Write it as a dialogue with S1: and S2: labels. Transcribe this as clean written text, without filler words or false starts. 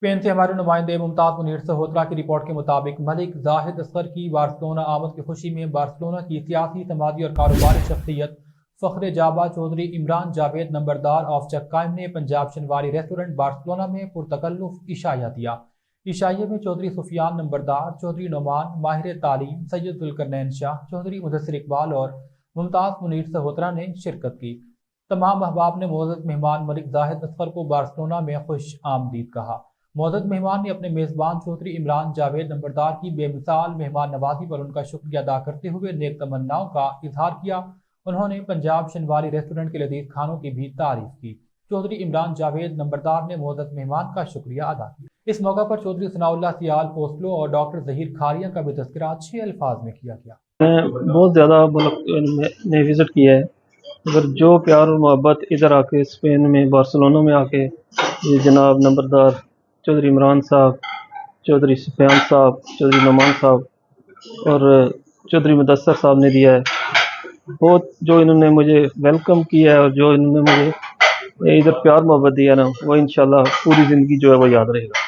S1: Spain से हमारे नुमाइंदे मुमताज मुनीर सहोत्रा की रिपोर्ट के मुताबिक मलिक जाहिद असगर की बार्सिलोना आमद की खुशी में बार्सिलोना की सियासी, समाजी और कारोबारी शख्सियत फख्र जाबा चौधरी इमरान जावेद नंबरदार ऑफ चक्काइम ने पंजाब शनवारी रेस्टोरेंट बार्सिलोना में पुरतकल्लुफ इशाया दिया। इशाये में चौधरी सुफियान नंबरदार, चौधरी नोमान, माहिर तालीम सैयद जुल्करनैन शाह, चौधरी मुदस्सिर इकबाल और मुमताज मुनीर सहोत्रा ने शिरकत की। तमाम अहबाब ने मोअज़्ज़ज़ मेहमान मलिक जाहिद असगर को बार्सिलोना में खुश आमदीद कहा। मोअज़्ज़ज़ मेहमान ने अपने मेज़बान चौधरी इमरान जावेद नंबरदार की बेमिसाल मेहमान नवाजी पर उनका शुक्रिया अदा करते हुए नेक तमन्नाओं का इजहार किया। उन्होंने पंजाब शनवारी रेस्टोरेंट के लजीज खानों की भी तारीफ की। चौधरी इमरान जावेद नंबरदार ने मोअज़्ज़ज़ मेहमान का शुक्रिया अदा किया। इस मौका पर चौधरी सनाउल्लाह सियाल पोस्टलो और डॉक्टर ज़हीर खारिया का भी तज़किरा अच्छे अल्फाज में किया गया।
S2: मैं बहुत ज़्यादा मुल्क ने विज़िट किया है, मगर जो प्यार और मोहब्बत इधर आके स्पेन में बार्सिलोना में आके ये जनाब नंबरदार चौधरी इमरान साहब, चौधरी सुफियान साहब, चौधरी नोमान साहब और चौधरी मुदस्सिर साहब ने दिया है, बहुत जो इन्होंने मुझे वेलकम किया है और जो इन्होंने मुझे इधर प्यार मोहब्बत दिया ना, वो इंशाल्लाह पूरी ज़िंदगी जो है वो याद रहेगा।